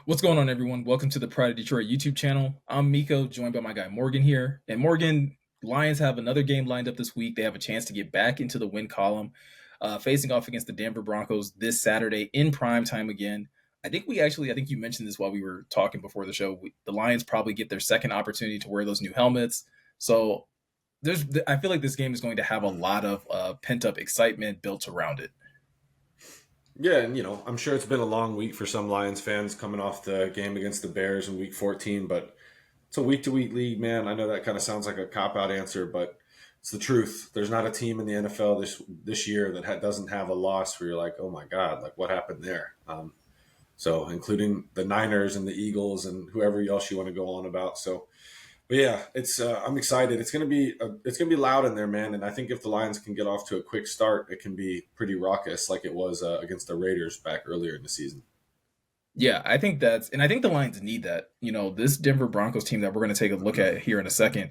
What's going on, everyone? Welcome to the Pride of Detroit YouTube channel. I'm Meko, joined by my guy Morgan here. And Morgan, Lions have another game lined up this week. They have a chance to get back into the win column, facing off against the Denver Broncos this Saturday in prime time again. I think you mentioned this while we were talking before the show. The Lions probably get their second opportunity to wear those new helmets. So I feel like this game is going to have a lot of pent up excitement built around it. Yeah, and I'm sure it's been a long week for some Lions fans coming off the game against the Bears in Week 14, but it's a week-to-week league, man. I know that kind of sounds like a cop-out answer, but it's the truth. There's not a team in the NFL this year that doesn't have a loss where you're like, oh my God, like what happened there? So including the Niners and the Eagles and whoever else you want to go on about. So, but yeah, it's I'm excited. It's gonna be loud in there, man. And I think if the Lions can get off to a quick start, it can be pretty raucous, like it was against the Raiders back earlier in the season. Yeah, I think the Lions need that. This Denver Broncos team that we're going to take a look at here in a second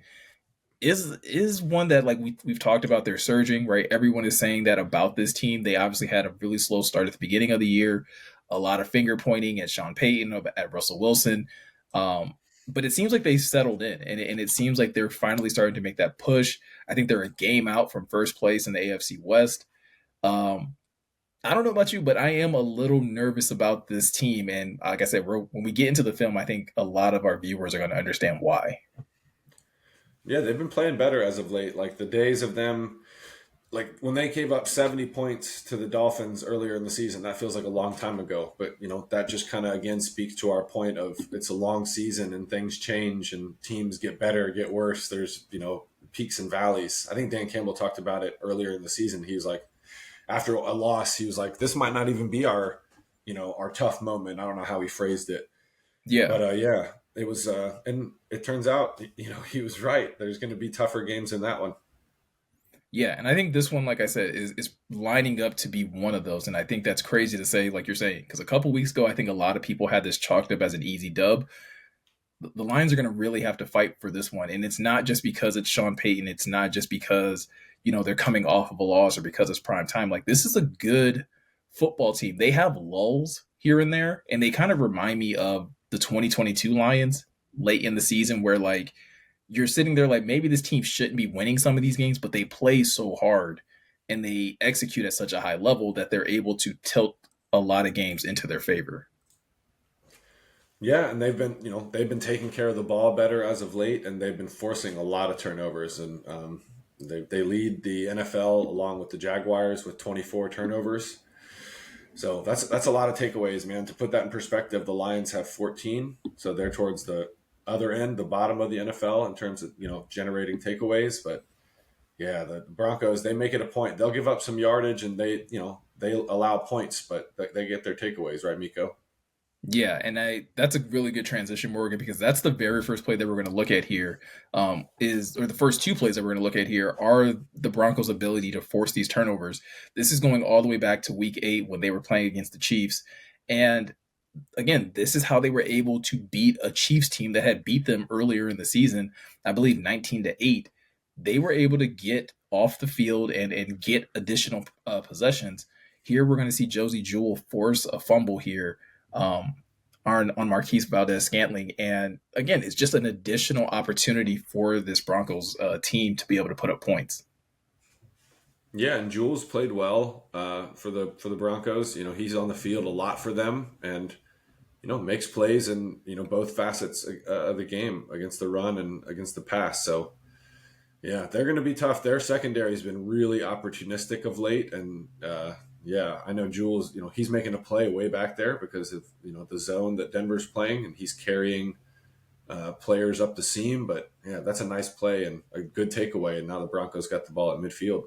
is one that like we've talked about. They're surging, right? Everyone is saying that about this team. They obviously had a really slow start at the beginning of the year, a lot of finger pointing at Sean Payton, at Russell Wilson. Um, but it seems like they settled in, and it seems like they're finally starting to make that push. I think they're a game out from first place in the AFC West. Um, I don't know about you, but I am a little nervous about this team. And like I said, when we get into the film, I think a lot of our viewers are going to understand why. Yeah, they've been playing better as of late. Like the days of them, like when they gave up 70 points to the Dolphins earlier in the season, that feels like a long time ago. But that just kind of again speaks to our point of it's a long season and things change and teams get better, get worse. There's peaks and valleys. I think Dan Campbell talked about it earlier in the season. He was like, after a loss, he was like, this might not even be our tough moment. I don't know how he phrased it, Yeah. but yeah, it was. And it turns out, he was right. There's going to be tougher games in that one. Yeah. And I think this one, like I said, is lining up to be one of those. And I think that's crazy to say, like you're saying, because a couple weeks ago, I think a lot of people had this chalked up as an easy dub. The Lions are going to really have to fight for this one. And it's not just because it's Sean Payton. It's not just because, they're coming off of a loss or because it's prime time. Like, this is a good football team. They have lulls here and there, and they kind of remind me of the 2022 Lions late in the season where, like, you're sitting there like maybe this team shouldn't be winning some of these games, but they play so hard and they execute at such a high level that they're able to tilt a lot of games into their favor. Yeah, and they've been taking care of the ball better as of late, and they've been forcing a lot of turnovers, and they lead the NFL along with the Jaguars with 24 turnovers. So that's a lot of takeaways, man. To put that in perspective, the Lions have 14, so they're towards the other end, the bottom of the NFL in terms of generating takeaways. But yeah, the Broncos, they make it a point. They'll give up some yardage, and they allow points, but they get their takeaways, right, Miko? Yeah, and that's a really good transition, Morgan, because that's the very first play that we're going to look at here. Or the first two plays that we're going to look at here are the Broncos' ability to force these turnovers. This is going all the way back to Week 8 when they were playing against the Chiefs, and again, this is how they were able to beat a Chiefs team that had beat them earlier in the season, I believe 19-8. They were able to get off the field and get additional possessions. Here, we're going to see Josie Jewell force a fumble here. Um, on Marquise Valdez Scantling. And again, it's just an additional opportunity for this Broncos team to be able to put up points. Yeah, and Jules played well for the Broncos. He's on the field a lot for them, and makes plays in both facets of the game against the run and against the pass. So yeah, they're going to be tough. Their secondary has been really opportunistic of late, and yeah, I know Jules. He's making a play way back there because of the zone that Denver's playing, and he's carrying players up the seam. But yeah, that's a nice play and a good takeaway. And now the Broncos got the ball at midfield.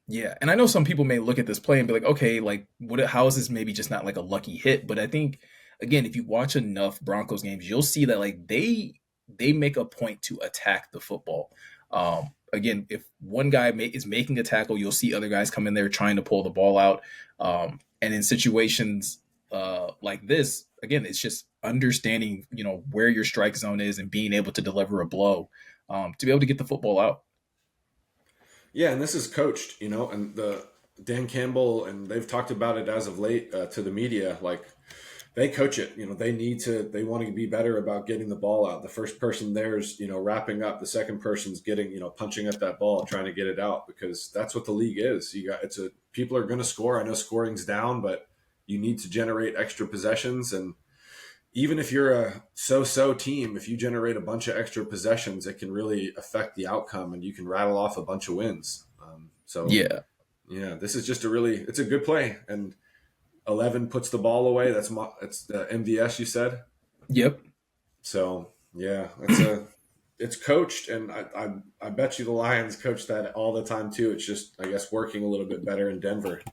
Yeah, and I know some people may look at this play and be like, okay, like what? How is this maybe just not like a lucky hit? But I think again, if you watch enough Broncos games, you'll see that like they make a point to attack the football. Again, if one guy is making a tackle, you'll see other guys come in there trying to pull the ball out. And in situations like this, again, it's just understanding where your strike zone is and being able to deliver a blow to be able to get the football out. Yeah, and this is coached, and the Dan Campbell, and they've talked about it as of late to the media. Like they coach it. They want to be better about getting the ball out. The first person there's, wrapping up. The second person's getting, punching at that ball, trying to get it out, because that's what the league is. People are going to score. I know scoring's down, but you need to generate extra possessions. And even if you're a so-so team, if you generate a bunch of extra possessions, it can really affect the outcome, and you can rattle off a bunch of wins. So Yeah. yeah, this is just it's a good play. And 11 puts the ball away. It's the MVS you said. Yep. So yeah, it's coached, and I bet you the Lions coach that all the time too. It's just, I guess, working a little bit better in Denver.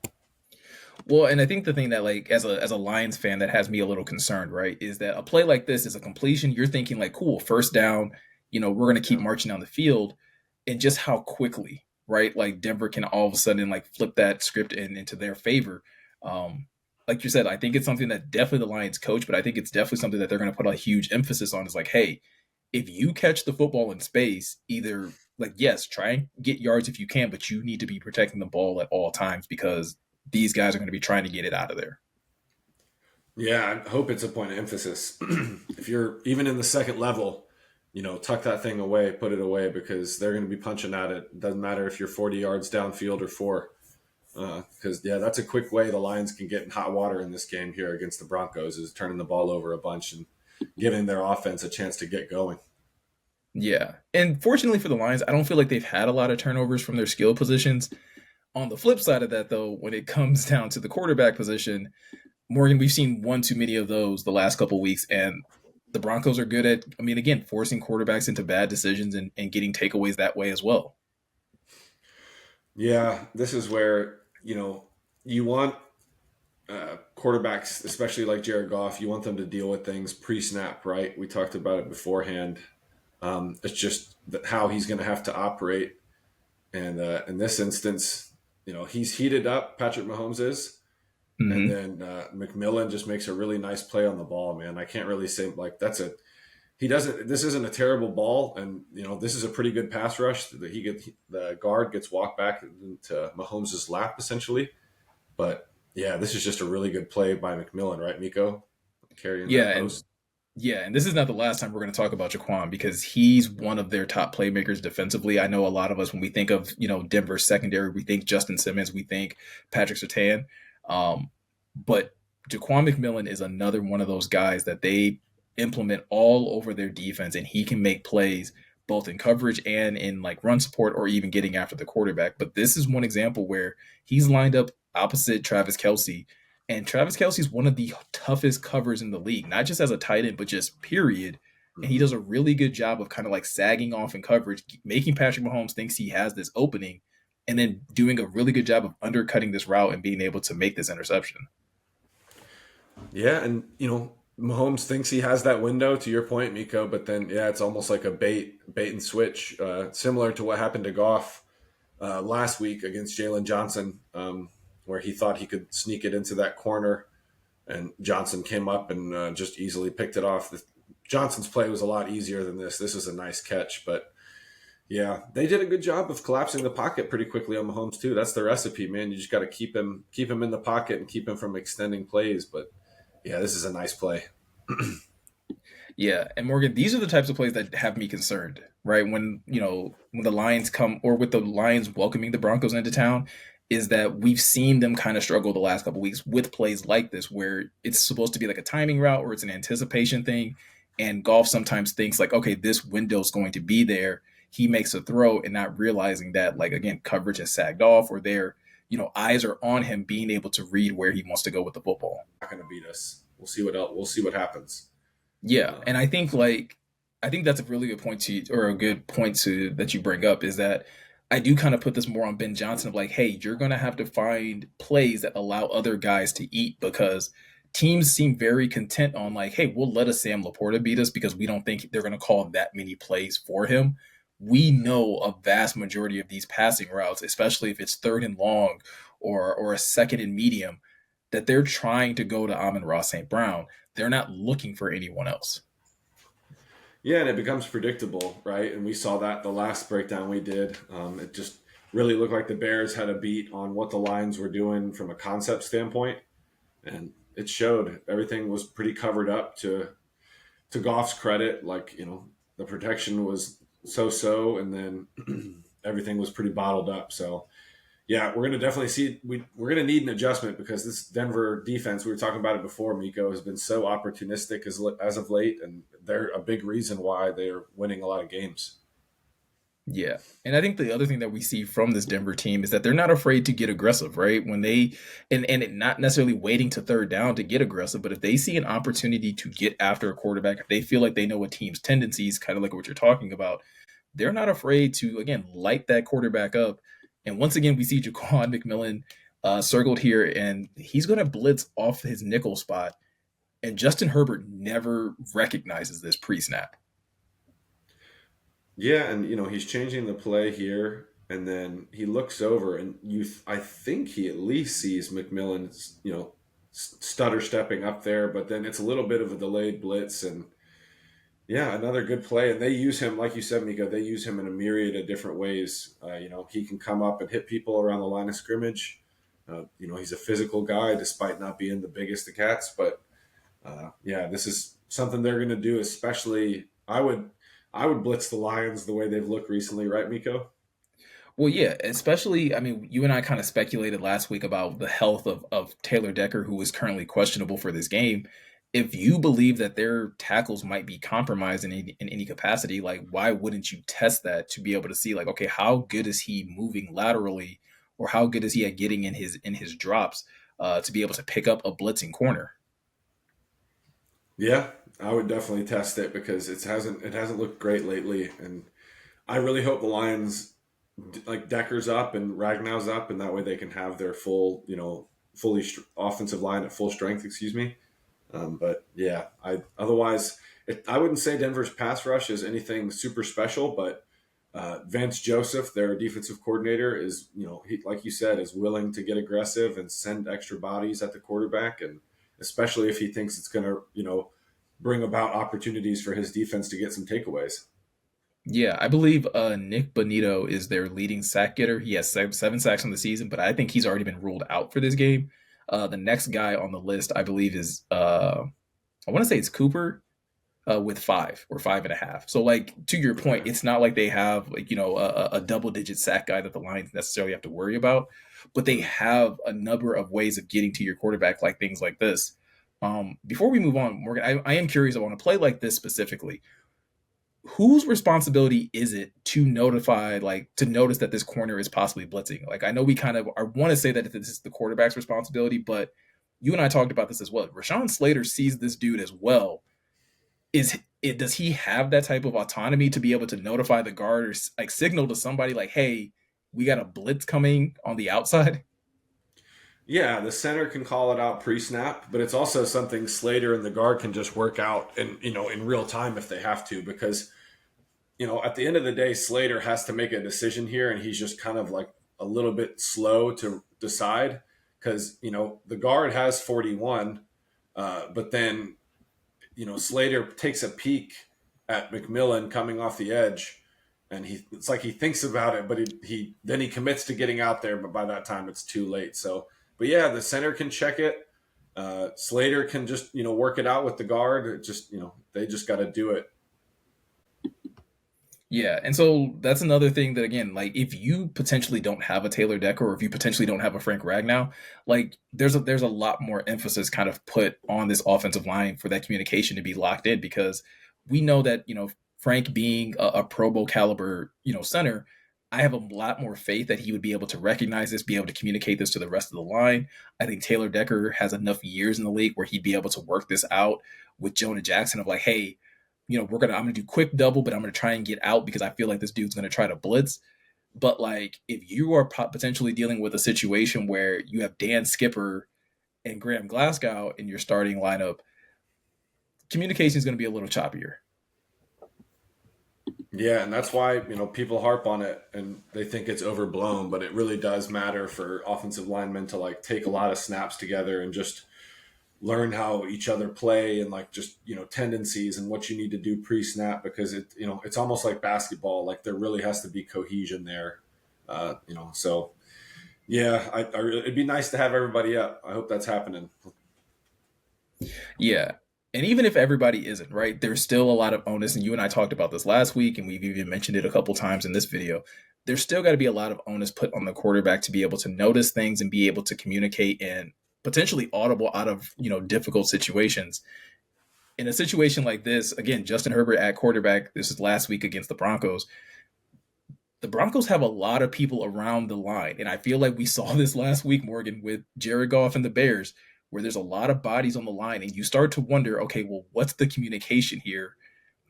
Well, and I think the thing that, like, as a Lions fan, that has me a little concerned, right, is that a play like this is a completion. You're thinking like, cool, first down. We're going to keep Yeah. marching down the field, and just how quickly, right, like Denver can all of a sudden like flip that script into their favor. Like you said, I think it's something that definitely the Lions coach, but I think it's definitely something that they're going to put a huge emphasis on. Is like, hey, if you catch the football in space, either like, yes, try and get yards if you can, but you need to be protecting the ball at all times because these guys are going to be trying to get it out of there. Yeah, I hope it's a point of emphasis. If you're even in the second level, tuck that thing away, put it away, because they're going to be punching at it. Doesn't matter if you're 40 yards downfield or 4. Because yeah, that's a quick way the Lions can get in hot water in this game here against the Broncos, is turning the ball over a bunch and giving their offense a chance to get going. Yeah. And fortunately for the Lions, I don't feel like they've had a lot of turnovers from their skill positions. On the flip side of that, though, when it comes down to the quarterback position, Morgan, we've seen one too many of those the last couple of weeks, and the Broncos are good at, I mean, again, forcing quarterbacks into bad decisions and getting takeaways that way as well. Yeah, this is where you want quarterbacks, especially like Jared Goff. You want them to deal with things pre-snap, right? We talked about it beforehand. It's just how he's going to have to operate. And in this instance, he's heated up. Patrick Mahomes is. And Mm-hmm. then McMillan just makes a really nice play on the ball, man. I can't really say, like, he doesn't, this isn't a terrible ball. And, this is a pretty good pass rush that the guard gets walked back into Mahomes' lap essentially. But yeah, this is just a really good play by McMillan, right, Meko? Carrying Yeah, that and post. yeah, and this is not the last time we're going to talk about Jaquan because he's one of their top playmakers defensively. I know a lot of us, when we think of Denver's secondary, we think Justin Simmons, we think Patrick Surtain, but Jaquan McMillan is another one of those guys that they implement all over their defense, and he can make plays both in coverage and in like run support or even getting after the quarterback. But this is one example where he's lined up opposite Travis Kelsey, and Travis Kelsey's one of the toughest covers in the league, not just as a tight end, but just period. And he Mm-hmm. does a really good job of kind of like sagging off in coverage, making Patrick Mahomes thinks he has this opening, and then doing a really good job of undercutting this route and being able to make this interception. Yeah, and Mahomes thinks he has that window, to your point, Miko, but then yeah, it's almost like a bait and switch, similar to what happened to Goff last week against Jalen Johnson, where he thought he could sneak it into that corner, and Johnson came up and just easily picked it off. Johnson's play was a lot easier than this. This is a nice catch, but yeah, they did a good job of collapsing the pocket pretty quickly on Mahomes too. That's the recipe, man. You just got to keep him in the pocket and keep him from extending plays. But yeah, this is a nice play. Yeah, and Morgan, these are the types of plays that have me concerned, right? When the Lions come, or with the Lions welcoming the Broncos into town, is that we've seen them kind of struggle the last couple of weeks with plays like this, where it's supposed to be like a timing route or it's an anticipation thing, and Golf sometimes thinks like, okay, this window's going to be there. He makes a throw and not realizing that, like, again, coverage has sagged off, or their eyes are on him, being able to read where he wants to go with the football. Not going to beat us. We'll see what else. We'll see what happens. Yeah, Uh, and I think that's a really good point to, or a good point to that you bring up, is that I do kind of put this more on Ben Johnson of like, hey, you're going to have to find plays that allow other guys to eat, because teams seem very content on like, hey, we'll let a Sam Laporta beat us because we don't think they're going to call that many plays for him. We know a vast majority of these passing routes, especially if it's third and long or a second and medium, that they're trying to go to Amon-Ra St. Brown. They're not looking for anyone else. yeah, and it becomes predictable, right? And we saw that the last breakdown we did. It just really looked like the Bears had a beat on what the Lions were doing from a concept standpoint. And it showed. Everything was pretty covered up to Goff's credit. Like, the protection was so, and then everything was pretty bottled up. So yeah, we're gonna definitely see. We're gonna need an adjustment because this Denver defense, we were talking about it before, Meko, has been so opportunistic as of late, and they're a big reason why they're winning a lot of games. Yeah. And I think the other thing that we see from this Denver team is that they're not afraid to get aggressive, right? When they and it not necessarily waiting to third down to get aggressive, but if they see an opportunity to get after a quarterback, if they feel like they know a team's tendencies, kind of like what you're talking about, they're not afraid to again light that quarterback up. And once again, we see Jaquan McMillan circled here, and he's going to blitz off his nickel spot. And Justin Herbert never recognizes this pre-snap. Yeah, and he's changing the play here, and then he looks over, and I think he at least sees McMillan, stutter stepping up there, but then it's a little bit of a delayed blitz, and yeah, another good play. And they use him, like you said, Mika, they use him in a myriad of different ways. He can come up and hit people around the line of scrimmage. He's a physical guy despite not being the biggest of cats. But yeah, this is something they're going to do. Especially, I would blitz the Lions the way they've looked recently, right, Miko? Well, yeah, especially, I mean, you and I kind of speculated last week about the health of Taylor Decker, who is currently questionable for this game. If you believe that their tackles might be compromised in any capacity, like, why wouldn't you test that to be able to see, like, okay, how good is he moving laterally, or how good is he at getting in his drops to be able to pick up a blitzing corner? Yeah, I would definitely test it because it hasn't looked great lately, and I really hope the Lions like Decker's up and Ragnow's up, and that way they can have their fully offensive line at full strength. Excuse me. But yeah, I wouldn't say Denver's pass rush is anything super special, but Vance Joseph, their defensive coordinator, is like you said, is willing to get aggressive and send extra bodies at the quarterback, and especially if he thinks it's going to bring about opportunities for his defense to get some takeaways. Yeah, I believe Nick Bonito is their leading sack getter. He has seven sacks on the season, but I think he's already been ruled out for this game. The next guy on the list, I believe, is I want to say it's Cooper with 5 or 5.5. So, like, to your point, Okay. it's not like they have, like, a double digit sack guy that the Lions necessarily have to worry about, but they Hmm. have a number of ways of getting to your quarterback, like things like this. Before we move on, Morgan, I am curious. I want to play like this specifically. Whose responsibility is it to notify, like, to notice that this corner is possibly blitzing? Like, I know we kind of, I want to say that this is the quarterback's responsibility, but you and I talked about this as well. Rashawn Slater sees this dude as well. Does he have that type of autonomy to be able to notify the guard, or like signal to somebody like, hey, we got a blitz coming on the outside? Yeah, the center can call it out pre-snap, but it's also something Slater and the guard can just work out in real time if they have to, because at the end of the day, Slater has to make a decision here, and he's just kind of like a little bit slow to decide because the guard has 41, but then Slater takes a peek at McMillan coming off the edge, and it's like he thinks about it, but he commits to getting out there, but by that time it's too late. So, but yeah, the center can check it. Slater can just work it out with the guard. It just they just got to do it. Yeah, and so that's another thing that, again, like, if you potentially don't have a Taylor Decker, or if you potentially don't have a Frank Ragnow, like, there's a lot more emphasis kind of put on this offensive line for that communication to be locked in, because we know that, Frank being a Pro Bowl caliber center, I have a lot more faith that he would be able to recognize this, be able to communicate this to the rest of the line. I think Taylor Decker has enough years in the league where he'd be able to work this out with Jonah Jackson of like, hey, I'm gonna do quick double, but I'm gonna try and get out because I feel like this dude's gonna try to blitz. But, like, if you are potentially dealing with a situation where you have Dan Skipper and Graham Glasgow in your starting lineup, communication is going to be a little choppier. Yeah, and that's why people harp on it and they think it's overblown, but it really does matter for offensive linemen to like take a lot of snaps together and just learn how each other play and like just tendencies and what you need to do pre-snap, because it's almost like basketball. Like there really has to be cohesion there. So yeah, it'd be nice to have everybody up. I hope that's happening. Yeah. And even if everybody isn't, right, there's still a lot of onus. And you and I talked about this last week, and we've even mentioned it a couple times in this video. There's still got to be a lot of onus put on the quarterback to be able to notice things and be able to communicate and potentially audible out of, difficult situations. In a situation like this, again, Justin Herbert at quarterback, this is last week against the Broncos. The Broncos have a lot of people around the line. And I feel like we saw this last week, Morgan, with Jared Goff and the Bears, where there's a lot of bodies on the line. And you start to wonder, okay, well, what's the communication here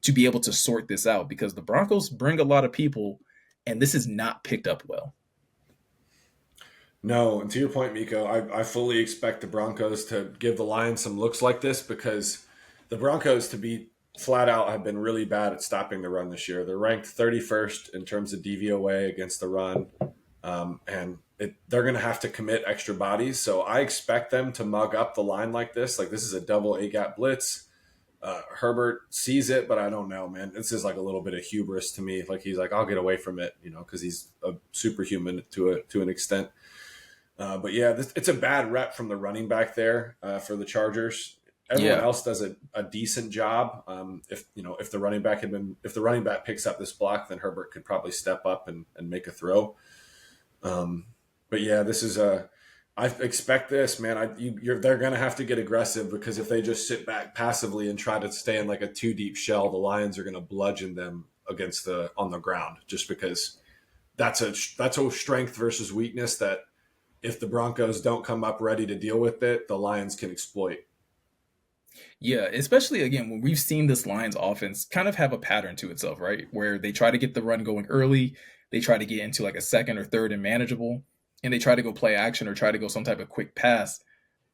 to be able to sort this out? Because the Broncos bring a lot of people, and this is not picked up well. No, and to your point, Miko, I fully expect the Broncos to give the Lions some looks like this because the Broncos, to be flat out, have been really bad at stopping the run this year. They're ranked 31st in terms of DVOA against the run, they're going to have to commit extra bodies. So I expect them to mug up the line like this. Like this is a double A gap blitz. Herbert sees it, but I don't know, man. This is like a little bit of hubris to me. Like he's like, I'll get away from it, because he's a superhuman to an extent. But yeah, it's a bad rep from the running back there for the Chargers. Everyone Yeah. else does a decent job. If the running back picks up this block, then Herbert could probably step up and make a throw. But yeah, this is I expect this, man. They're going to have to get aggressive because if they just sit back passively and try to stay in like a two deep shell, the Lions are going to bludgeon them on the ground. Just because that's a strength versus weakness that if the Broncos don't come up ready to deal with it, the Lions can exploit. Yeah, especially again when we've seen this Lions offense kind of have a pattern to itself, right? Where they try to get the run going early, they try to get into like a second or third and manageable, and they try to go play action or try to go some type of quick pass.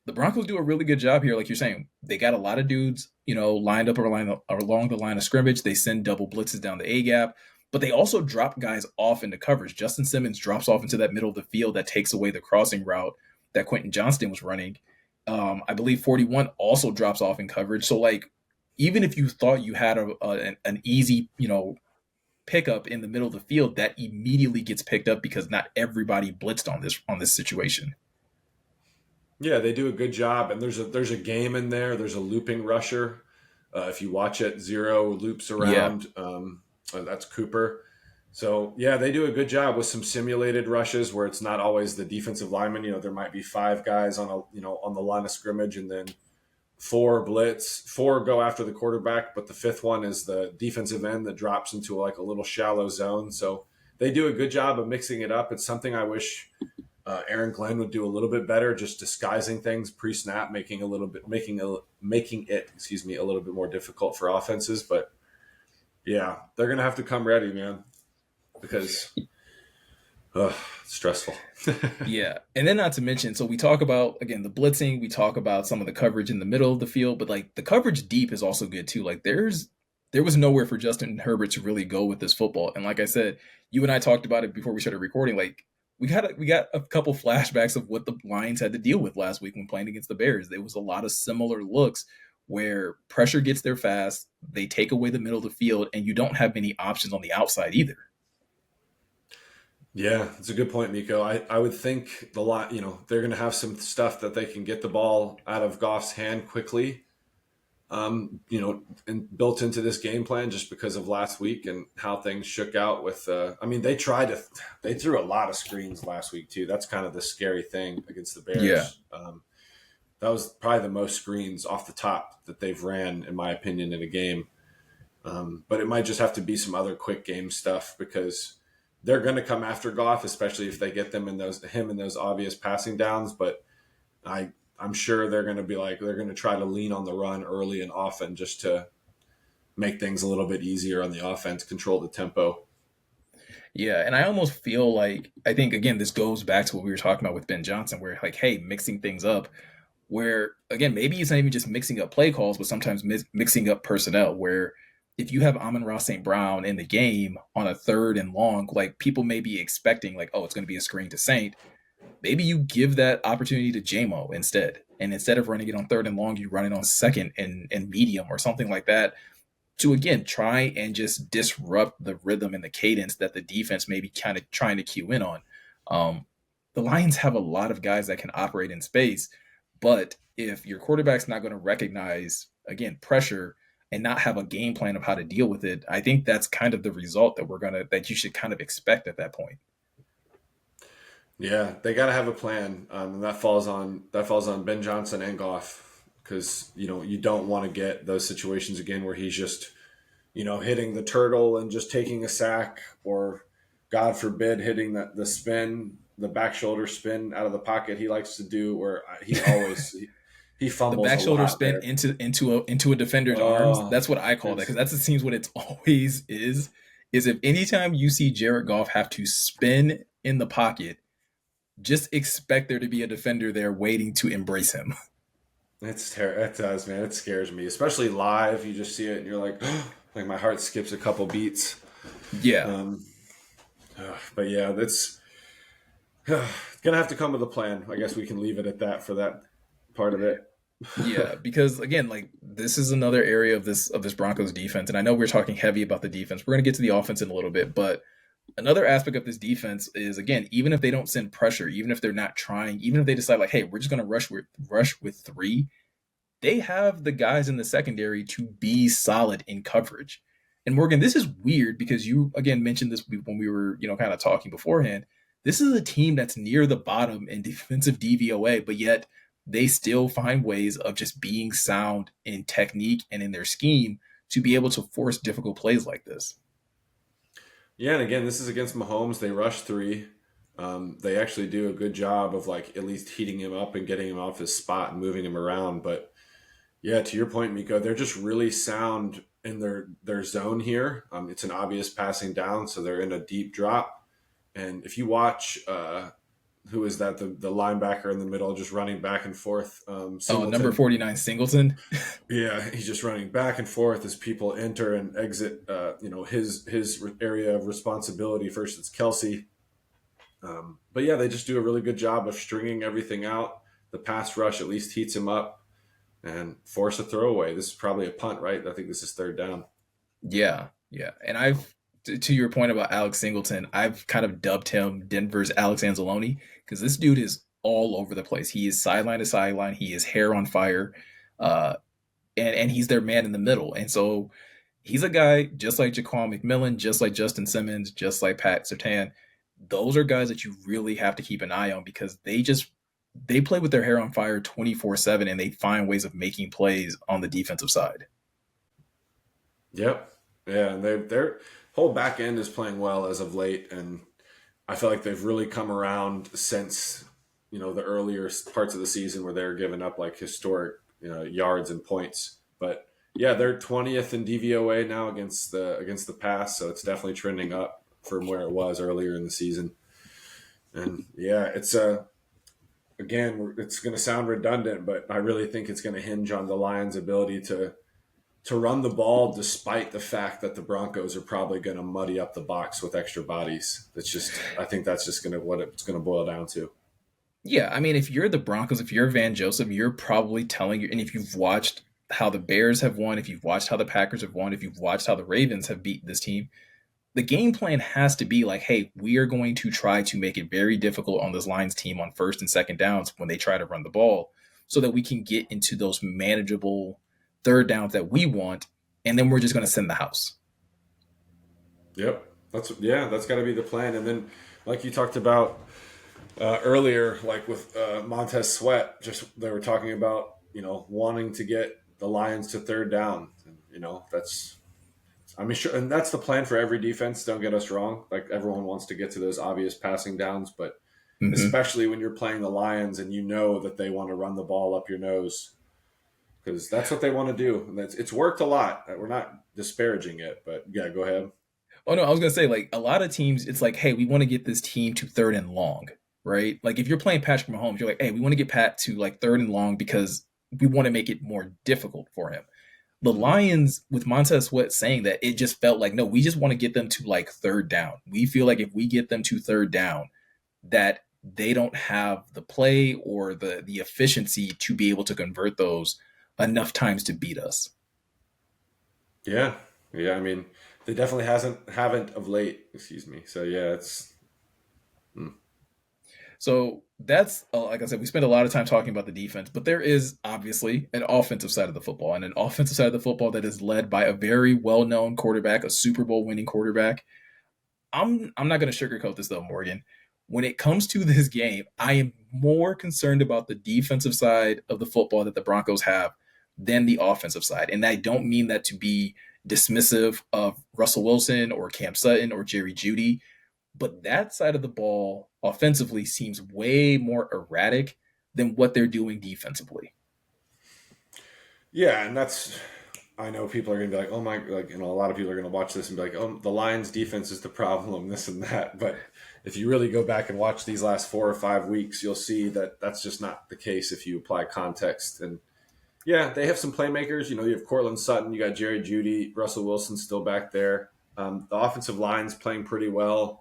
The Broncos do a really good job here, like you're saying. They got a lot of dudes, lined up along the line of scrimmage. They send double blitzes down the A gap, but they also drop guys off into coverage. Justin Simmons drops off into that middle of the field that takes away the crossing route that Quentin Johnston was running. I believe 41 also drops off in coverage. So, like, even if you thought you had an easy, pickup in the middle of the field, that immediately gets picked up because not everybody blitzed on this situation. Yeah, they do a good job, and there's a game in there. There's a looping rusher. If you watch it, zero loops Yeah, around. That's Cooper. So yeah, they do a good job with some simulated rushes where it's not always the defensive lineman. There might be five guys on the line of scrimmage, and then four blitz, four go after the quarterback, but the fifth one is the defensive end that drops into like a little shallow zone. So they do a good job of mixing it up. It's something I wish Aaron Glenn would do a little bit better, just disguising things pre-snap, making it, a little bit more difficult for offenses. But yeah, they're gonna have to come ready, man, because it's stressful. yeah. And then not to mention, so we talk about, again, the blitzing, we talk about some of the coverage in the middle of the field, but like the coverage deep is also good too. Like there was nowhere for Justin Herbert to really go with this football. And like I said, you and I talked about it before we started recording. Like we got a couple flashbacks of what the Lions had to deal with last week when playing against the Bears. There was a lot of similar looks where pressure gets there fast, they take away the middle of the field, and you don't have many options on the outside either. Yeah, it's a good point, Miko. I would think they're going to have some stuff that they can get the ball out of Goff's hand quickly, and built into this game plan just because of last week and how things shook out with. They threw a lot of screens last week too. That's kind of the scary thing against the Yeah. Bears. That was probably the most screens off the top that they've ran, in my opinion, in a game. But it might just have to be some other quick game stuff because they're going to come after Goff, especially if they get him in those obvious passing downs. But I'm sure they're going to try to lean on the run early and often just to make things a little bit easier on the offense, control the tempo. Yeah, and I almost feel like I think again this goes back to what we were talking about with Ben Johnson, where like, hey, mixing things up. Where again, maybe it's not even just mixing up play calls, but sometimes mixing up personnel. Where if you have Amon-Ra St. Brown in the game on a third and long, like people may be expecting, like, oh, it's going to be a screen to Saint. Maybe you give that opportunity to JMO instead, and instead of running it on third and long, you run it on second and medium or something like that to again try and just disrupt the rhythm and the cadence that the defense may be kind of trying to cue in on. Um, the Lions have a lot of guys that can operate in space, But if your quarterback's not going to recognize, again, pressure and not have a game plan of how to deal with it, I think that's kind of the result that you should kind of expect at that point. Yeah, they got to have a plan, and that falls on Ben Johnson and Goff, because you don't want to get those situations again where he's just hitting the turtle and just taking a sack, or God forbid hitting the spin, the back shoulder spin out of the pocket he likes to do, where he The fumbles back a shoulder lot spin there. into a defender's arms. Oh, That's what I call that, because it's that's it seems what it's always is. Is if anytime you see Jared Goff have to spin in the pocket, just expect there to be a defender there waiting to embrace him. it does, man. It scares me, especially live. You just see it and you're like, like my heart skips a couple beats. Yeah, Um, but yeah, that's gonna have to come with a plan. I guess we can leave it at that for that part of it. yeah, because again, like this is another area of this Broncos defense, and I know we're talking heavy about the defense. We're gonna get to the offense in a little bit, but another aspect of this defense is, again, even if they don't send pressure, even if they're not trying, even if they decide like, hey, we're just gonna rush with three, they have the guys in the secondary to be solid in coverage. And Morgan, this is weird because you again mentioned this when we were, kind of talking beforehand. This is a team that's near the bottom in defensive DVOA, but yet they still find ways of just being sound in technique and in their scheme to be able to force difficult plays like this. Yeah, and again, this is against Mahomes. They rush three. They actually do a good job of like at least heating him up and getting him off his spot and moving him around. But yeah, to your point, Miko, they're just really sound in their zone here. It's an obvious passing down, so they're in a deep drop. And if you watch, who is that? The linebacker in the middle, just running back and forth. Oh, number Singleton. 49 Singleton. Yeah, he's just running back and forth as people enter and exit. His area of responsibility. First, it's Kelsey. But yeah, they just do a really good job of stringing everything out. The pass rush at least heats him up and force a throwaway. This is probably a punt, right? I think this is third down. Yeah, yeah. And to your point about Alex Singleton, I've kind of dubbed him Denver's Alex Anzalone because this dude is all over the place. He is sideline to sideline. He is hair on fire, uh, and he's their man in the middle. And so he's a guy just like Jaquan McMillan, just like Justin Simmons, just like Pat Sertan. Those are guys that you really have to keep an eye on because they play with their hair on fire 24/7, and they find ways of making plays on the defensive side. Yep. Yeah, and their whole back end is playing well as of late, and I feel like they've really come around since the earlier parts of the season where they're giving up like historic yards and points. But yeah, they're 20th in DVOA now against the pass, so it's definitely trending up from where it was earlier in the season. And yeah, it's again, it's going to sound redundant, but I really think it's going to hinge on the Lions' ability to run the ball, despite the fact that the Broncos are probably going to muddy up the box with extra bodies. I think that's just going to what it's going to boil down to. Yeah, I mean, if you're the Broncos, if you're Van Joseph, you're probably telling you, and if you've watched how the Bears have won, if you've watched how the Packers have won, if you've watched how the Ravens have beat this team, the game plan has to be like, hey, we are going to try to make it very difficult on this Lions team on first and second downs when they try to run the ball so that we can get into those manageable third downs that we want, and then we're just going to send the house. Yep, that's got to be the plan. And then, like you talked about earlier, like with Montez Sweat, just they were talking about wanting to get the Lions to third down. And, that's I mean, sure, and that's the plan for every defense. Don't get us wrong; like everyone wants to get to those obvious passing downs, but Mm-hmm. especially when you're playing the Lions and you know that they want to run the ball up your nose because that's what they want to do. And it's worked a lot. We're not disparaging it, but yeah, go ahead. Oh no, I was gonna say like a lot of teams, it's like, hey, we want to get this team to third and long, right? Like if you're playing Patrick Mahomes, you're like, hey, we want to get Pat to like third and long because we want to make it more difficult for him. The Mm-hmm. Lions with Montez Sweat saying that it just felt like no, we just want to get them to like third down. We feel like if we get them to third down, that they don't have the play or the efficiency to be able to convert those enough times to beat us. Yeah, yeah. I mean, they definitely haven't of late. Excuse me. So yeah, it's So that's like I said, we spend a lot of time talking about the defense, but there is obviously an offensive side of the football, and an offensive side of the football that is led by a very well-known quarterback, a Super Bowl winning quarterback. I'm not going to sugarcoat this though, Morgan. When it comes to this game, I am more concerned about the defensive side of the football that the Broncos have than the offensive side, and I don't mean that to be dismissive of Russell Wilson or Cam Sutton or Jerry Judy, but that side of the ball offensively seems way more erratic than what they're doing defensively. Yeah, and that's I know people are gonna be like, oh my, like, a lot of people are gonna watch this and be like, oh, the Lions defense is the problem, this and that. But if you really go back and watch these last 4 or 5 weeks, you'll see that that's just not the case if you apply context. And yeah, they have some playmakers. You have Cortland Sutton, you got Jerry Judy, Russell Wilson still back there. The offensive line's playing pretty well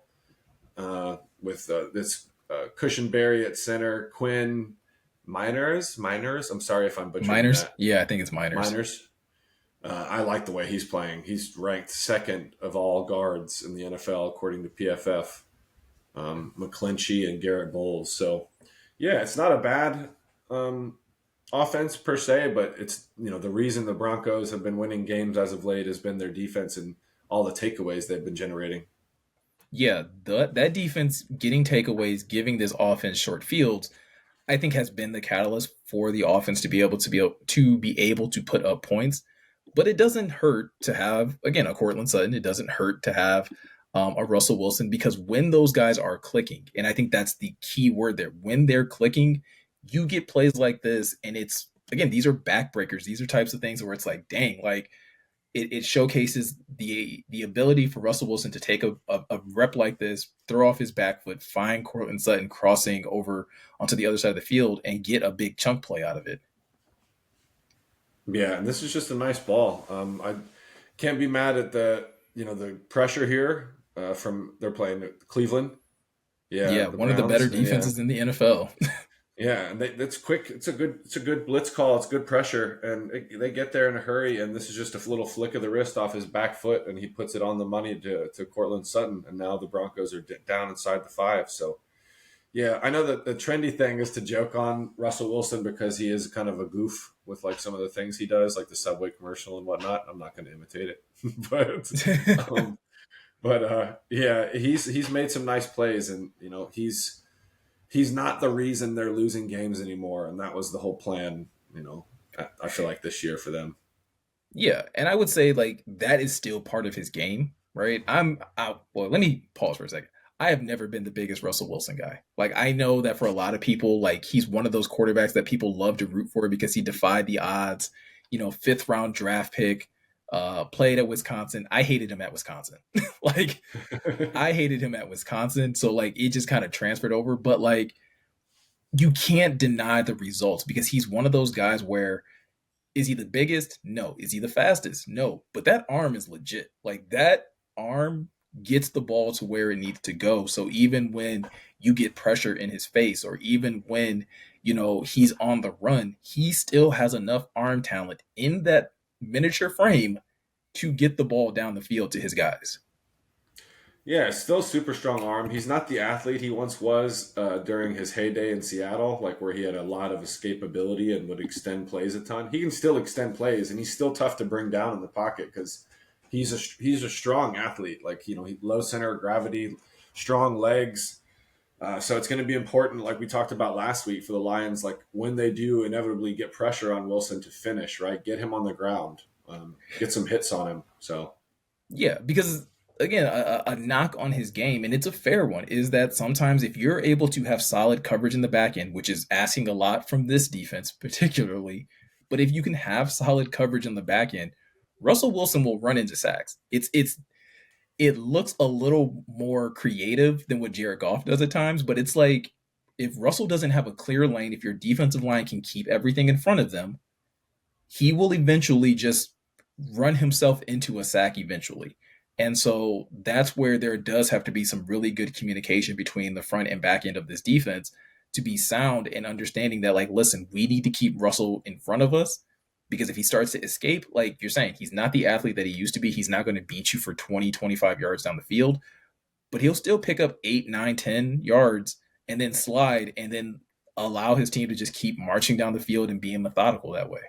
with this Cushionberry at center, Quinn Miners. I'm sorry if I'm butchering Miners, that. yeah, I think it's Miners. Miners. I like the way he's playing. He's ranked second of all guards in the NFL according to PFF. McClinchy and Garrett Bowles. So yeah, it's not a bad offense per se, but it's the reason the Broncos have been winning games as of late has been their defense and all the takeaways they've been generating. Yeah, that defense getting takeaways, giving this offense short fields, I think has been the catalyst for the offense to be able to put up points. But it doesn't hurt to have again a Cortland Sutton. It doesn't hurt to have a Russell Wilson because when those guys are clicking, and I think that's the key word there. When they're clicking, you get plays like this, and it's again these are backbreakers. These are types of things where it's like, dang, like it showcases the ability for Russell Wilson to take a rep like this, throw off his back foot, find Cortland Sutton crossing over onto the other side of the field, and get a big chunk play out of it. Yeah, and this is just a nice ball. I can't be mad at the pressure here from they're playing Cleveland. Yeah, Yeah, the one of the better Browns. Yeah, defenses in the NFL. yeah, and that's quick. It's a good blitz call. It's good pressure, and they get there in a hurry. And this is just a little flick of the wrist off his back foot, and he puts it on the money to Cortland Sutton. And now the Broncos are down inside the 5. So yeah, I know that the trendy thing is to joke on Russell Wilson because he is kind of a goof with like some of the things he does, like the Subway commercial and whatnot. I'm not going to imitate it, but um, yeah, he's made some nice plays, and he's not the reason they're losing games anymore, and that was the whole plan. I feel like this year for them. Yeah, and I would say like that is still part of his game, right? Well, let me pause for a second. I have never been the biggest Russell Wilson guy. Like I know that for a lot of people, like he's one of those quarterbacks that people love to root for because he defied the odds. Fifth round draft pick, played at Wisconsin. I hated him at Wisconsin. Like I hated him at Wisconsin, so like it just kind of transferred over. But like you can't deny the results because he's one of those guys where is he the biggest? No. Is he the fastest? No. But that arm is legit. Like that arm gets the ball to where it needs to go. So even when you get pressure in his face, or even when, he's on the run, he still has enough arm talent in that miniature frame to get the ball down the field to his guys. Yeah, still super strong arm. He's not the athlete he once was during his heyday in Seattle, like where he had a lot of escapability and would extend plays a ton. He can still extend plays, and he's still tough to bring down in the pocket because he's a strong athlete. Like he low center of gravity, strong legs. So it's going to be important, like we talked about last week, for the Lions. Like when they do inevitably get pressure on Wilson to finish, right, get him on the ground, get some hits on him. So. Yeah, because again, a knock on his game, and it's a fair one, is that sometimes if you're able to have solid coverage in the back end, which is asking a lot from this defense particularly, but if you can have solid coverage in the back end, Russell Wilson will run into sacks. It looks a little more creative than what Jared Goff does at times, but it's like if Russell doesn't have a clear lane, if your defensive line can keep everything in front of them, he will eventually just run himself into a sack eventually. And so that's where there does have to be some really good communication between the front and back end of this defense to be sound and understanding that, like, listen, we need to keep Russell in front of us because if he starts to escape, like you're saying, he's not the athlete that he used to be. He's not going to beat you for 20, 25 yards down the field, but he'll still pick up 8, 9, 10 yards and then slide and then allow his team to just keep marching down the field and being methodical that way.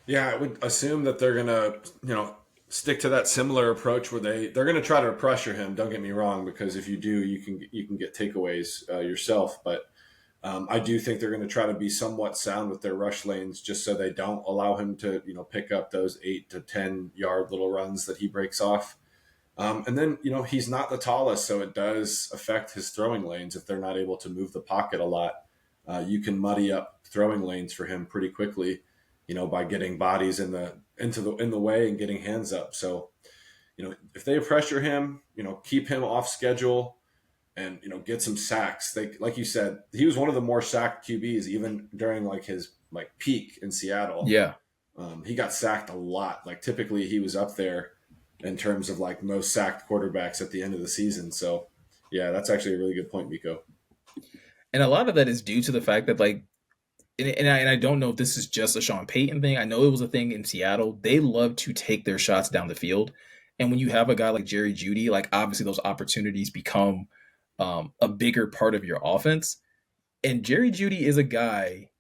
Yeah, I would assume that they're gonna, stick to that similar approach where they're gonna try to pressure him. Don't get me wrong, because if you do, you can get takeaways yourself. But I do think they're going to try to be somewhat sound with their rush lanes, just so they don't allow him to, pick up those 8 to 10 yard little runs that he breaks off. And then, he's not the tallest, so it does affect his throwing lanes if they're not able to move the pocket a lot. You can muddy up throwing lanes for him pretty quickly, by getting bodies in the way and getting hands up. So, if they pressure him, keep him off schedule and get some sacks. They, like you said, he was one of the more sacked QBs even during like his like peak in Seattle. Yeah. He got sacked a lot. Like typically he was up there in terms of like most sacked quarterbacks at the end of the season. So yeah, that's actually a really good point, Miko. And a lot of that is due to the fact that like, and I don't know if this is just a Sean Payton thing. I know it was a thing in Seattle. They love to take their shots down the field. And when you have a guy like Jerry Judy, like obviously those opportunities become a bigger part of your offense. And Jerry Judy is a guy,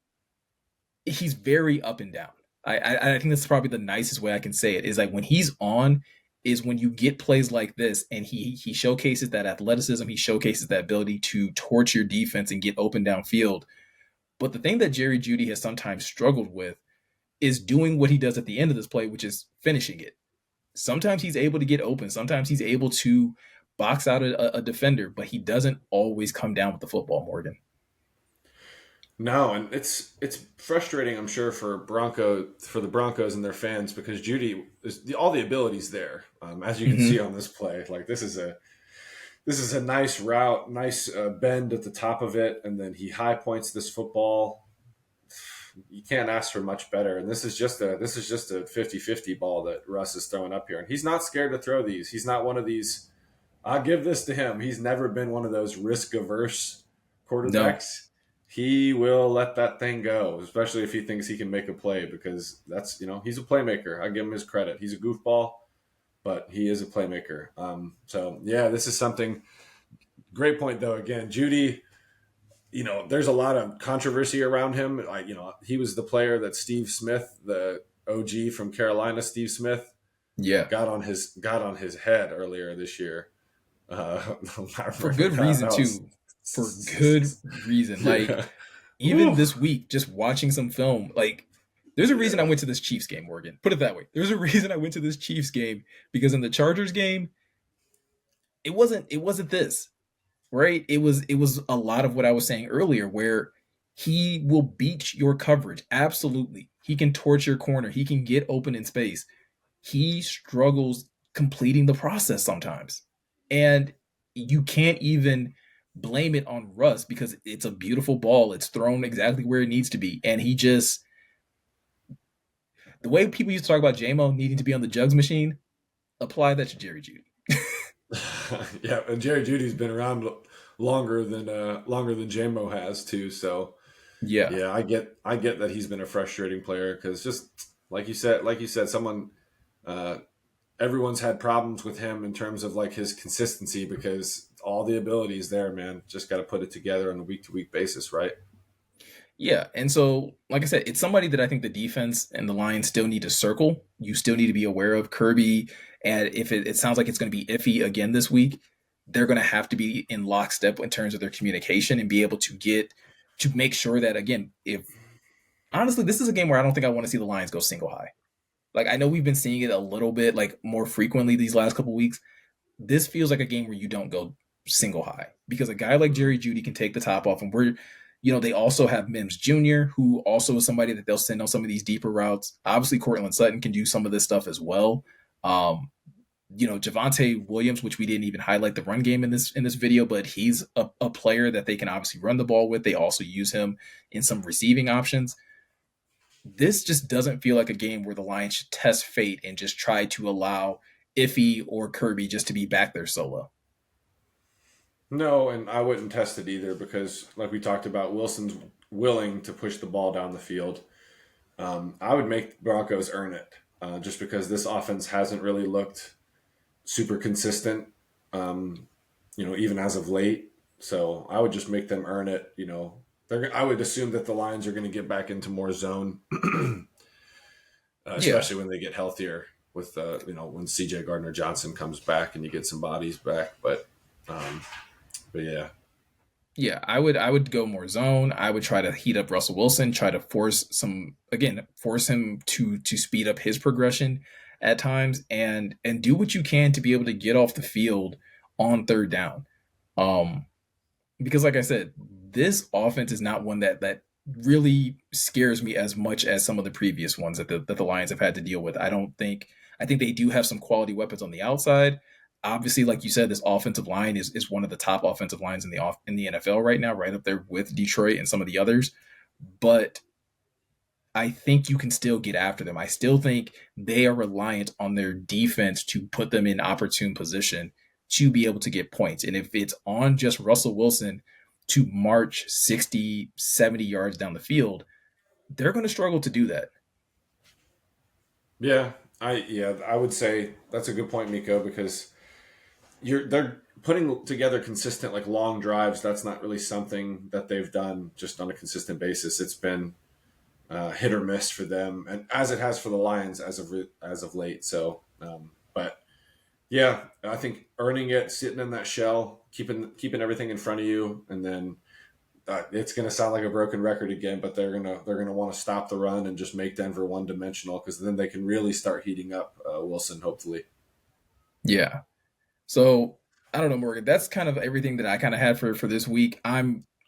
he's very up and down. I think that's probably the nicest way I can say it is like when he's on is when you get plays like this and he showcases that athleticism, he showcases that ability to torch your defense and get open downfield. But the thing that Jerry Judy has sometimes struggled with is doing what he does at the end of this play, which is finishing it. Sometimes he's able to get open, sometimes he's able to box out a defender, but he doesn't always come down with the football, Morgan. No, and it's frustrating, I'm sure, for the Broncos and their fans because Judy is all the abilities there, as you can see Mm-hmm. on this play. Like this is a nice route, nice bend at the top of it, and then he high points this football. You can't ask for much better. And this is just a 50-50 ball that Russ is throwing up here, and he's not scared to throw these. He's not one of these. I'll give this to him. He's never been one of those risk averse No. quarterbacks. He will let that thing go, especially if he thinks he can make a play because that's, he's a playmaker. I give him his credit. He's a goofball, but he is a playmaker. So yeah, this is something. Great point though. Again, Judy, there's a lot of controversy around him. He was the player that Steve Smith, the OG from Carolina, Steve Smith, Yeah. got on his head earlier this year. I For remember good reason that was. too. For good reason. Like Yeah. even Woo. this week, just watching some film, like there's a reason I Yeah. went to this Chiefs game, Morgan. Put it that way. There's a reason I went to this Chiefs game because in the Chargers game, it wasn't this, right? It was a lot of what I was saying earlier where he will beat your coverage. Absolutely. He can torch your corner. He can get open in space. He struggles completing the process sometimes. And you can't even blame it on Russ because it's a beautiful ball. It's thrown exactly where it needs to be. And he just, the way people used to talk about JMO needing to be on the jugs machine, apply that to Jerry Judy. Yeah, and Jerry Judy's been around longer than JMO has too. So Yeah. yeah, I get that he's been a frustrating player because just like you said, someone uh, everyone's had problems with him in terms of like his consistency because all the abilities there, man. Just got to put it together on a week to week basis, right? Yeah. And so, like I said, it's somebody that I think the defense and the Lions still need to circle. You still need to be aware of Kirby. And if it sounds like it's going to be iffy again this week, they're going to have to be in lockstep in terms of their communication and be able to make sure that, again, if honestly, this is a game where I don't think I want to see the Lions go single high. Like, I know we've been seeing it a little bit, like more frequently these last couple weeks. This feels like a game where you don't go single high because a guy like Jerry Judy can take the top off, and they also have Mims Jr., who also is somebody that they'll send on some of these deeper routes. Obviously, Cortland Sutton can do some of this stuff as well. Um, Javonte Williams, which we didn't even highlight the run game in this video, but he's a player that they can obviously run the ball with. They also use him in some receiving options. This just doesn't feel like a game where the Lions should test fate and just try to allow Iffy or Kirby just to be back there solo. No, and I wouldn't test it either because, like we talked about, Wilson's willing to push the ball down the field. I would make the Broncos earn it, just because this offense hasn't really looked super consistent, even as of late. So I would just make them earn it. I would assume that the Lions are going to get back into more zone, Yeah. especially when they get healthier. With when CJ Gardner Johnson comes back and you get some bodies back, um, but yeah, Yeah, I would go more zone. I would try to heat up Russell Wilson, try to force him to speed up his progression at times and do what you can to be able to get off the field on third down. Um because like I said, this offense is not one that really scares me as much as some of the previous ones that the Lions have had to deal with. I think they do have some quality weapons on the outside. Obviously, like you said, this offensive line is one of the top offensive lines in the NFL right now, right up there with Detroit and some of the others. But I think you can still get after them. I still think they are reliant on their defense to put them in opportune position to be able to get points. And if it's on just Russell Wilson to march 60, 70 yards down the field, they're going to struggle to do that. I would say that's a good point, Miko, because they're putting together consistent like long drives. That's not really something that they've done just on a consistent basis. It's been hit or miss for them, and as it has for the Lions as of late. So, but yeah, I think earning it, sitting in that shell, keeping everything in front of you, and then it's going to sound like a broken record again, but they're gonna want to stop the run and just make Denver one dimensional because then they can really start heating up Wilson. Hopefully, Yeah. So I don't know, Morgan. That's kind of everything that I kind of had for this week. I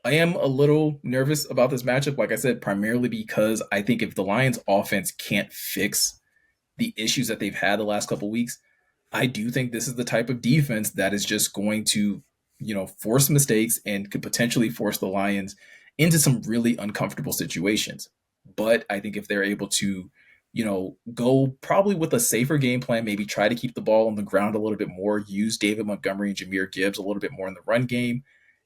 am a little nervous about this matchup, like I said, primarily because I think if the Lions offense can't fix the issues that they've had the last couple weeks, I do think this is the type of defense that is just going to, force mistakes and could potentially force the Lions into some really uncomfortable situations. But I think if they're able to, go probably with a safer game plan, maybe try to keep the ball on the ground a little bit more, use David Montgomery and Jameer Gibbs a little bit more in the run game,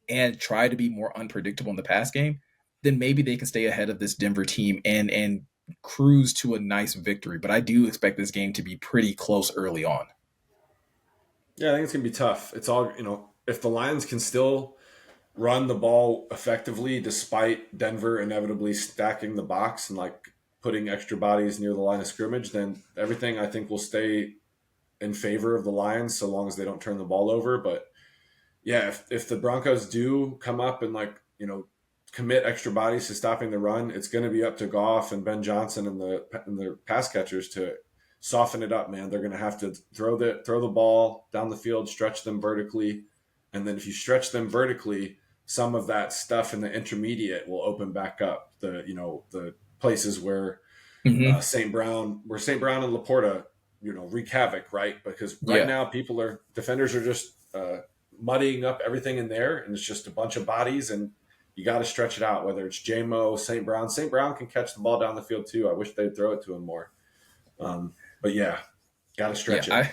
and try to be more unpredictable in the pass game, then maybe they can stay ahead of this Denver team and cruise to a nice victory. But I do expect this game to be pretty close early on. yeah, I think it's gonna be tough. It's all if the Lions can still run the ball effectively despite Denver inevitably stacking the box and like putting extra bodies near the line of scrimmage, then everything I think will stay in favor of the Lions so long as they don't turn the ball over. But yeah, if the Broncos do come up and commit extra bodies to stopping the run, it's going to be up to Goff and Ben Johnson and the pass catchers to soften it up. Man, they're going to have to throw the ball down the field, stretch them vertically, and then if you stretch them vertically, some of that stuff in the intermediate will open back up. The places where Mm-hmm. St. Brown and Laporta, wreak havoc, right? Because right Yeah. now defenders are just muddying up everything in there, and it's just a bunch of bodies, and you got to stretch it out. Whether it's JMO, St. Brown, St. Brown can catch the ball down the field too. I wish they'd throw it to him more, but yeah, got to Yeah. stretch it. I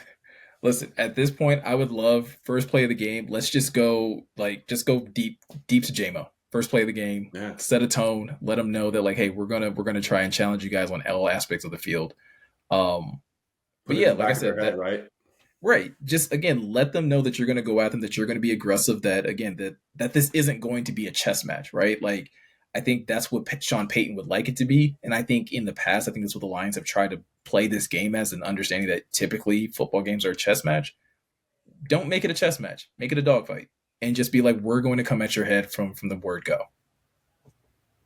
listen, at this point, I would love first play of the game. Let's just go deep to JMO. First play of the game, Yeah, set a tone, let them know that like, hey, we're gonna try and challenge you guys on all aspects of the field. But put it in yeah, the like I back of said, their head, that right? right. Just again, let them know that you're going to go at them, that you're going to be aggressive. That again, that this isn't going to be a chess match, right? Like, I think that's what Sean Payton would like it to be, and I think in the past, I think that's what the Lions have tried to play this game as, an understanding that typically football games are a chess match. Don't make it a chess match. Make it a dogfight, and just be like, we're going to come at your head from the word go.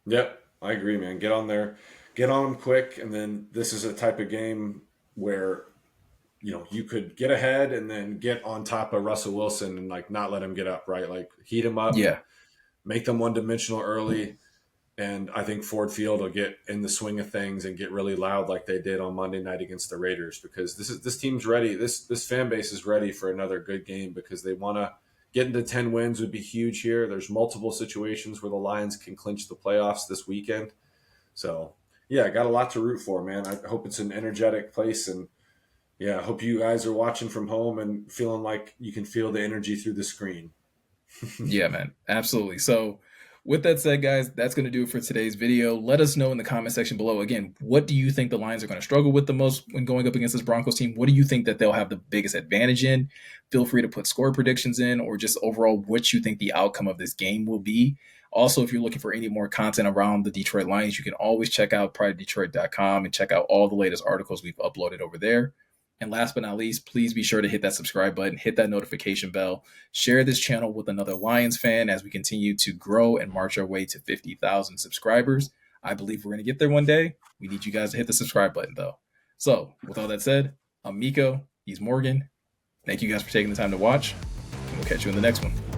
Yep, I agree, man. Get on there, get on them quick, and then this is a type of game where you could get ahead and then get on top of Russell Wilson and like not let him get up, right? Like heat him up, Yeah. make them one dimensional early. And I think Ford Field will get in the swing of things and get really loud like they did on Monday night against the Raiders because this team's ready. This fan base is ready for another good game because they want to get into 10 wins would be huge here. There's multiple situations where the Lions can clinch the playoffs this weekend. So yeah, got a lot to root for, man. I hope it's an energetic place and yeah, I hope you guys are watching from home and feeling like you can feel the energy through the screen. Yeah, man. Absolutely. So With that said, guys, that's going to do it for today's video. Let us know in the comment section below. Again, what do you think the Lions are going to struggle with the most when going up against this Broncos team? What do you think that they'll have the biggest advantage in? Feel free to put score predictions in, or just overall what you think the outcome of this game will be. Also, if you're looking for any more content around the Detroit Lions, you can always check out pridedetroit.com and check out all the latest articles we've uploaded over there. And last but not least, please be sure to hit that subscribe button, hit that notification bell, share this channel with another Lions fan as we continue to grow and march our way to 50,000 subscribers. I believe we're going to get there one day. We need you guys to hit the subscribe button, though. So, with all that said, I'm Meko. He's Morgan. Thank you guys for taking the time to watch, and we'll catch you in the next one.